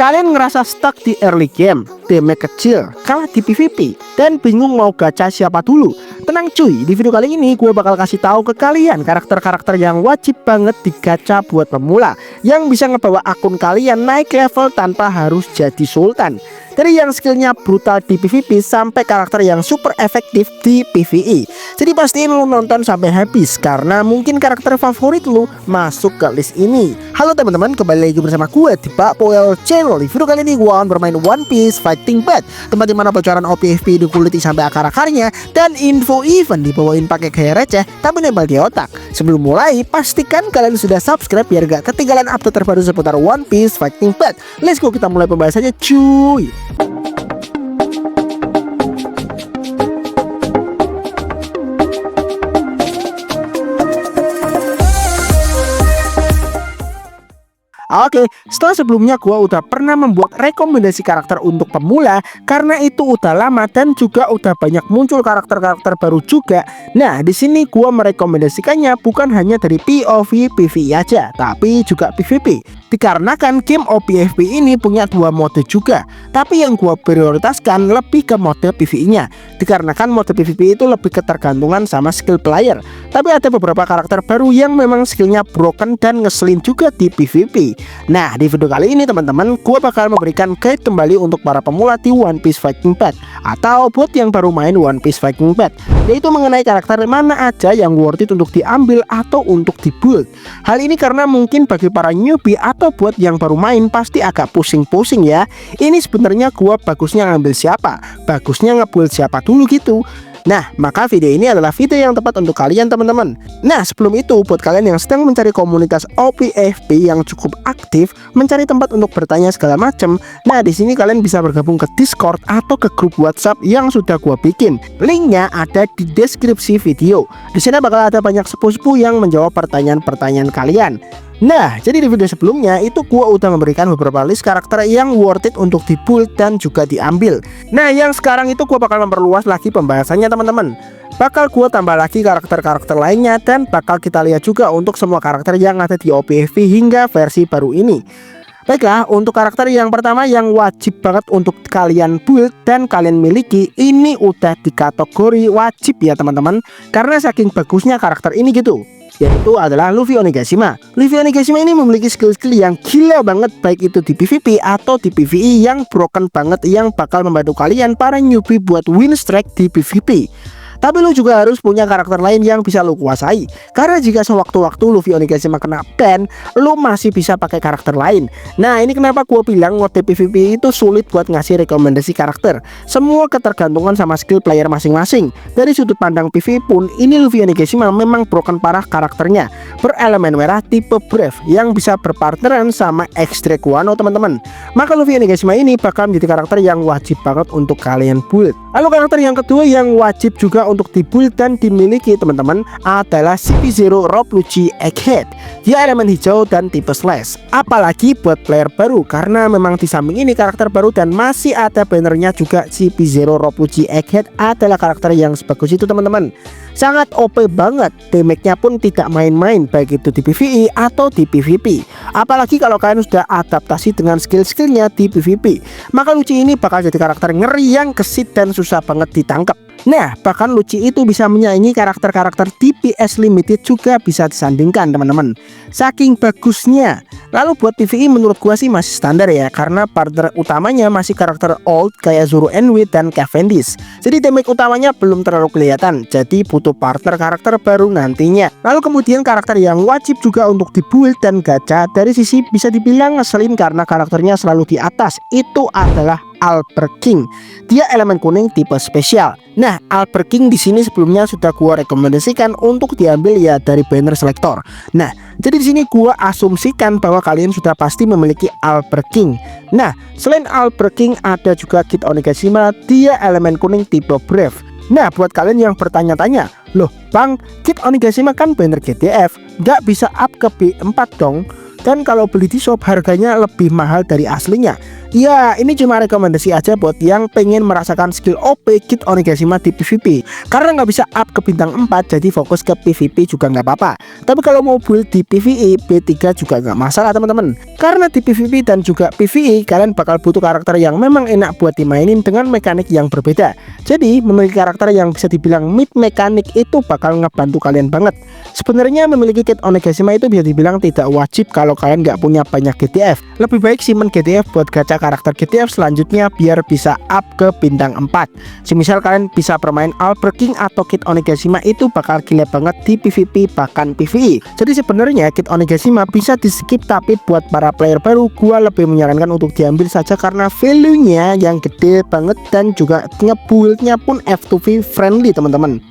Kalian ngerasa stuck di early game, damage kecil, kalah di PvP, dan bingung mau gacha siapa dulu? Tenang cuy, di video kali ini gue bakal kasih tahu ke kalian karakter-karakter yang wajib banget digacha buat pemula, yang bisa ngebawa akun kalian naik level tanpa harus jadi sultan. Dari yang skillnya brutal di PvP sampai karakter yang super efektif di PvE. Jadi pastiin lu nonton sampai habis, karena mungkin karakter favorit lu masuk ke list ini. Halo teman-teman, kembali lagi bersama gue di Pak Poel Channel. Di video kali ini gue akan bermain One Piece Fighting Path, tempat dimana bocoran OPFP dikuliti sampai akar-akarnya, dan info event dibawain pakai gaya receh tapi nempel di otak. Sebelum mulai, pastikan kalian sudah subscribe biar gak ketinggalan update terbaru seputar One Piece Fighting Path. Let's go, kita mulai pembahasannya cuy. Oke, setelah sebelumnya gue udah pernah membuat rekomendasi karakter untuk pemula, karena itu udah lama dan juga udah banyak muncul karakter-karakter baru juga. Nah, di sini gue merekomendasikannya bukan hanya dari POV PvE aja, tapi juga PvP. Dikarenakan game OPFP ini punya dua mode juga, tapi yang gue prioritaskan lebih ke mode PvE-nya. Dikarenakan mode PvP itu lebih ketergantungan sama skill player. Tapi ada beberapa karakter baru yang memang skillnya broken dan ngeselin juga di PvP. Nah, di video kali ini teman-teman, gue bakal memberikan guide kembali untuk para pemula di One Piece Fighting Path, atau buat yang baru main One Piece Fighting Path, yaitu mengenai karakter mana aja yang worth it untuk diambil atau untuk di-build. Hal ini karena mungkin bagi para newbie atau buat yang baru main pasti agak pusing-pusing ya. Ini sebenarnya gua bagusnya ngambil siapa, bagusnya nge-build siapa dulu gitu. Nah, maka video ini adalah video yang tepat untuk kalian teman-teman. Nah, sebelum itu, buat kalian yang sedang mencari komunitas OPFP yang cukup aktif, mencari tempat untuk bertanya segala macam, nah di sini kalian bisa bergabung ke Discord atau ke grup WhatsApp yang sudah gua bikin. Linknya ada di deskripsi video. Di sana bakal ada banyak sepuh-sepuh yang menjawab pertanyaan-pertanyaan kalian. Nah, jadi di video sebelumnya itu gua udah memberikan beberapa list karakter yang worth it untuk di-build dan juga diambil. Nah, yang sekarang itu gua bakal memperluas lagi pembahasannya teman-teman. Bakal gua tambah lagi karakter-karakter lainnya, dan bakal kita lihat juga untuk semua karakter yang ada di OPFP hingga versi baru ini. Baiklah, untuk karakter yang pertama yang wajib banget untuk kalian build dan kalian miliki, ini udah di kategori wajib ya teman-teman, karena saking bagusnya karakter ini gitu, yaitu adalah Luffy Onigashima. Luffy Onigashima ini memiliki skill-skill yang gila banget, baik itu di PvP atau di PvE yang broken banget, yang bakal membantu kalian para newbie buat win streak di PvP. Tapi lu juga harus punya karakter lain yang bisa lu kuasai, karena jika sewaktu-waktu Luffy Onigashima kena ban, lu masih bisa pakai karakter lain. Nah, ini kenapa gua bilang mode PvP itu sulit buat ngasih rekomendasi karakter. Semua ketergantungan sama skill player masing-masing. Dari sudut pandang PvP pun, ini Luffy Onigashima memang broken parah karakternya. Berelemen merah tipe Brave yang bisa berpartneran sama X-Drake Wano teman-teman. Maka Luffy Onigashima ini bakal menjadi karakter yang wajib banget untuk kalian build. Lalu karakter yang kedua yang wajib juga untuk di-build dan dimiliki teman-teman adalah CP0 Rob Lucci Egghead. Dia elemen hijau dan tipe slash. Apalagi buat player baru, karena memang di samping ini karakter baru dan masih ada bannernya juga, CP0 Rob Lucci Egghead adalah karakter yang sebagus itu teman-teman. Sangat OP banget, damage-nya pun tidak main-main, baik itu di PvE atau di PvP. Apalagi kalau kalian sudah adaptasi dengan skill-skillnya di PvP, maka Lucci ini bakal jadi karakter ngeri yang gesit dan susah banget ditangkap. Nah, bahkan Lucci itu bisa menyaingi karakter-karakter DPS Limited juga bisa disandingkan teman-teman. Saking bagusnya. Lalu buat PvE menurut gua sih masih standar ya, karena partner utamanya masih karakter old kayak Zoro Envy dan Cavendish. Jadi damage utamanya belum terlalu kelihatan, jadi butuh partner karakter baru nantinya. Lalu kemudian karakter yang wajib juga untuk di-build dan gacha, dari sisi bisa dibilang ngeselin karena karakternya selalu di atas, itu adalah Albert King. Dia elemen kuning tipe spesial. Nah, Albert King di sini sebelumnya sudah gua rekomendasikan untuk diambil ya dari banner selektor. Nah, jadi di sini gua asumsikan bahwa kalian sudah pasti memiliki Albert King. Nah, selain Albert King ada juga Kid Onigashima, dia elemen kuning tipe Brave. Nah, buat kalian yang bertanya-tanya, loh bang, Kid Onigashima kan banner GTF, nggak bisa up ke B4 dong? Dan kalau beli di shop harganya lebih mahal dari aslinya. Ya, ini cuma rekomendasi aja buat yang pengen merasakan skill OP Kid Onigashima di PvP. Karena nggak bisa up ke bintang 4, jadi fokus ke PvP juga nggak apa-apa. Tapi kalau mau build di PvE, B3 juga nggak masalah teman-teman. Karena di PvP dan juga PvE, kalian bakal butuh karakter yang memang enak buat dimainin dengan mekanik yang berbeda. Jadi, memiliki karakter yang bisa dibilang mid mekanik itu bakal ngebantu kalian banget. Sebenarnya memiliki Kid Onigashima itu bisa dibilang tidak wajib kalau kalian nggak punya banyak GTF. Lebih baik simpen GTF buat gacha karakter GTF selanjutnya biar bisa up ke bintang 4. Semisal kalian bisa bermain Albert King atau Kid Onigashima itu bakal gila banget di PvP bahkan PvE. Jadi sebenarnya Kid Onigashima bisa di skip, tapi buat para player baru gua lebih menyarankan untuk diambil saja karena value-nya yang gede banget dan juga ngebuildnya pun F2V friendly teman-teman.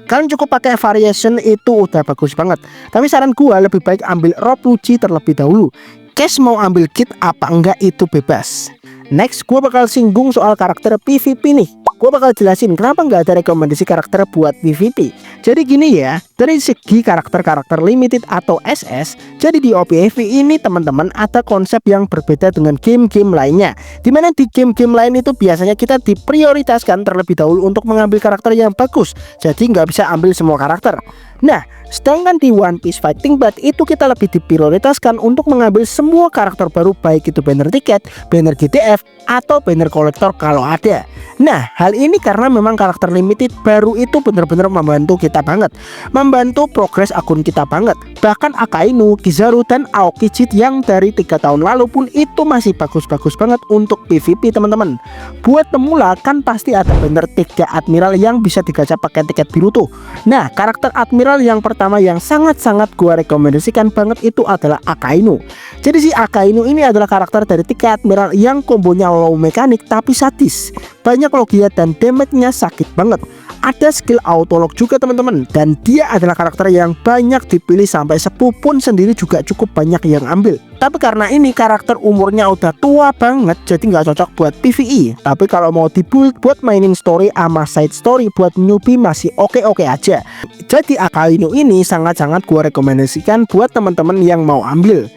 Kalian cukup pakai variation itu udah bagus banget. Tapi saran gua lebih baik ambil Rob Lucci terlebih dahulu. Cash mau ambil kit apa enggak itu bebas. Next, gue bakal singgung soal karakter PvP nih. Gue bakal jelasin kenapa nggak ada rekomendasi karakter buat PvP. Jadi gini ya, dari segi karakter-karakter limited atau SS, jadi di OPV ini teman-teman ada konsep yang berbeda dengan game-game lainnya. Dimana di game-game lain itu biasanya kita diprioritaskan terlebih dahulu untuk mengambil karakter yang bagus. Jadi nggak bisa ambil semua karakter. Nah, sedangkan di One Piece Fighting Blood itu kita lebih diprioritaskan untuk mengambil semua karakter baru, baik itu banner tiket, banner GTF, atau banner kolektor kalau ada. Nah, hal ini karena memang karakter limited baru itu benar-benar membantu kita banget, membantu progres akun kita banget. Bahkan Akainu, Kizaru, dan Aokiji yang dari 3 tahun lalu pun itu masih bagus-bagus banget untuk PvP teman-teman. Buat pemula kan pasti ada banner 3 Admiral yang bisa digacha pakai tiket biru tuh. Nah, karakter Admiral yang pertama yang sangat-sangat gua rekomendasikan banget itu adalah Akainu. Jadi si Akainu ini adalah karakter dari 3 Admiral yang kombonya low mekanik tapi sadis, banyak logia dan damage-nya sakit banget. Ada skill autolog juga teman-teman, dan dia adalah karakter yang banyak dipilih, sampai sepuh pun sendiri juga cukup banyak yang ambil. Tapi karena ini karakter umurnya udah tua banget, jadi nggak cocok buat PvE. Tapi kalau mau dibuild buat mining story sama side story buat newbie masih oke-oke aja. Jadi Akainu ini sangat-sangat gue rekomendasikan buat teman-teman yang mau ambil.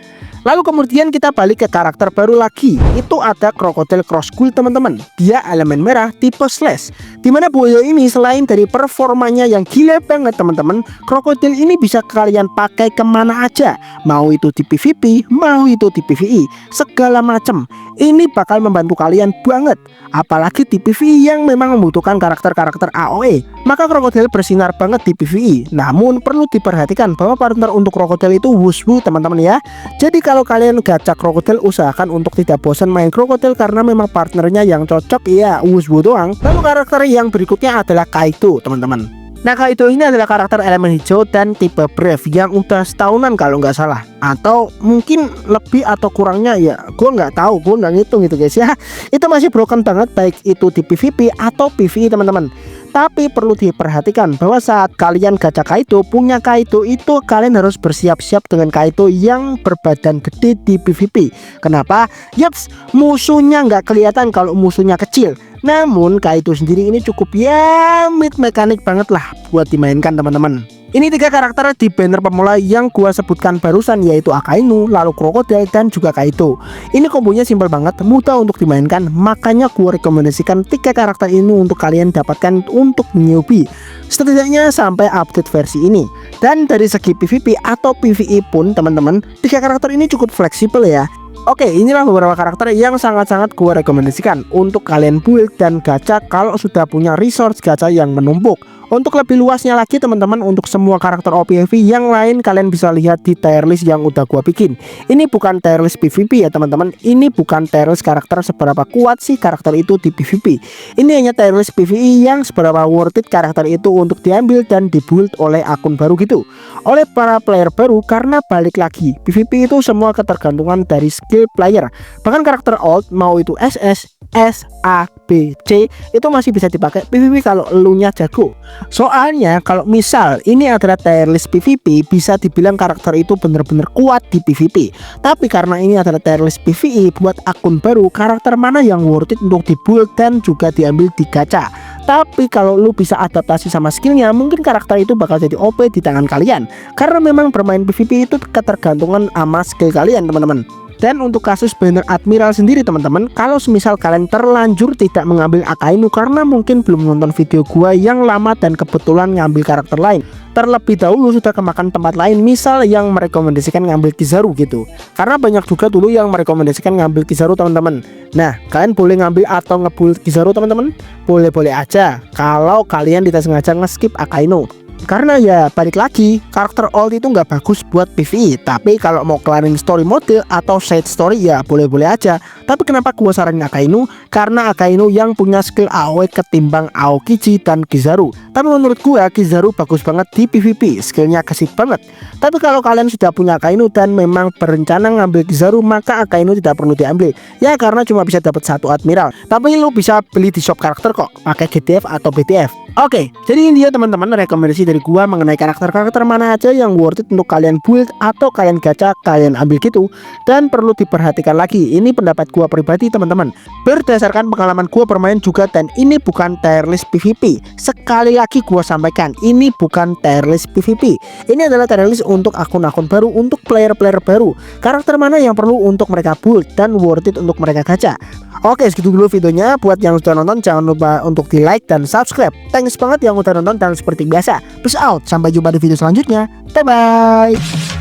Lalu kemudian kita balik ke karakter baru lagi. Itu ada Crocodile Cross Ghoul teman-teman. Dia elemen merah tipe slash. Dimana buaya ini selain dari performanya yang gila banget teman-teman, Crocodile ini bisa kalian pakai kemana aja. Mau itu di PvP, mau itu di PvE, segala macem. Ini bakal membantu kalian banget. Apalagi di PvE yang memang membutuhkan karakter-karakter AOE. Maka Crocodile bersinar banget di PvE. Namun perlu diperhatikan bahwa partner untuk Crocodile itu Wushu teman-teman ya. Jadi kalau kalian gacha Crocodile, usahakan untuk tidak bosan main Crocodile karena memang partnernya yang cocok ya Wushu doang. Lalu karakter yang berikutnya adalah Kaito teman-teman. Nah, Kaito ini adalah karakter elemen hijau dan tipe Brave yang udah setahunan kalau nggak salah, atau mungkin lebih atau kurangnya ya gue nggak tahu, gue nggak ngitung gitu guys ya. Itu masih broken banget baik itu di PvP atau PvE teman-teman. Tapi perlu diperhatikan bahwa saat kalian gacha Kaito, punya Kaito itu kalian harus bersiap-siap dengan Kaito yang berbadan gede di PvP. Kenapa? Yaps, musuhnya nggak kelihatan kalau musuhnya kecil. Namun Kaito sendiri ini cukup ya mid mekanik banget lah buat dimainkan teman-teman. Ini 3 karakter di banner pemula yang gua sebutkan barusan, yaitu Akainu, lalu Crocodile, dan juga Kaito. Ini kombonya simpel banget, mudah untuk dimainkan. Makanya gua rekomendasikan 3 karakter ini untuk kalian dapatkan untuk newbie, setidaknya sampai update versi ini. Dan dari segi PvP atau PvE pun teman-teman, 3 karakter ini cukup fleksibel ya. Oke, inilah beberapa karakter yang sangat-sangat gue rekomendasikan untuk kalian build dan gacha kalau sudah punya resource gacha yang menumpuk. Untuk lebih luasnya lagi teman-teman, untuk semua karakter OPV yang lain kalian bisa lihat di tier list yang udah gua bikin. Ini bukan tier list PvP ya teman-teman. Ini bukan tier list karakter seberapa kuat sih karakter itu di PvP. Ini hanya tier list PvE yang seberapa worth it karakter itu untuk diambil dan dibuild oleh akun baru gitu, oleh para player baru. Karena balik lagi, PvP itu semua ketergantungan dari skill player. Bahkan karakter old mau itu SS, S, A, B, C itu masih bisa dipakai PvP kalau elunya jago. Soalnya kalau misal ini adalah tier list PvP, bisa dibilang karakter itu bener-bener kuat di PvP. Tapi karena ini adalah tier list PvE buat akun baru, karakter mana yang worth it untuk dibuild dan juga diambil di gacha. Tapi kalau lu bisa adaptasi sama skillnya, mungkin karakter itu bakal jadi OP di tangan kalian. Karena memang bermain PvP itu ketergantungan sama skill kalian teman-teman. Dan untuk kasus banner Admiral sendiri teman-teman, kalau semisal kalian terlanjur tidak mengambil Akainu karena mungkin belum nonton video gua yang lama dan kebetulan ngambil karakter lain, terlebih dahulu sudah kemakan tempat lain, misal yang merekomendasikan ngambil Kizaru gitu. Karena banyak juga dulu yang merekomendasikan ngambil Kizaru teman-teman. Nah, kalian boleh ngambil atau ngebuild Kizaru teman-teman, boleh-boleh aja kalau kalian tidak sengaja nge-skip Akainu. Karena ya balik lagi, karakter old itu nggak bagus buat PvE. Tapi kalau mau kelarin story mode atau side story ya boleh-boleh aja. Tapi kenapa gua saranin Akainu? Karena Akainu yang punya skill AoE ketimbang Aokiji dan Kizaru. Tapi menurut gua Kizaru bagus banget di PvP, skillnya gesit banget. Tapi kalau kalian sudah punya Akainu dan memang berencana ngambil Kizaru, maka Akainu tidak perlu diambil. Ya karena cuma bisa dapat satu Admiral. Tapi lu bisa beli di shop karakter kok, pakai GTF atau BTF. Oke, jadi ini dia teman-teman rekomendasi dari gua mengenai karakter-karakter mana aja yang worth it untuk kalian build atau kalian gacha, kalian ambil gitu. Dan perlu diperhatikan lagi, ini pendapat gua pribadi teman-teman, berdasarkan pengalaman gua bermain juga, dan ini bukan tier list PvP. Sekali lagi gua sampaikan, ini bukan tier list PvP. Ini adalah tier list untuk akun-akun baru, untuk player-player baru. Karakter mana yang perlu untuk mereka build dan worth it untuk mereka gacha. Oke, segitu dulu videonya. Buat yang sudah nonton jangan lupa untuk di like dan subscribe. Thanks banget yang udah nonton, dan seperti biasa, peace out, sampai jumpa di video selanjutnya. Bye bye.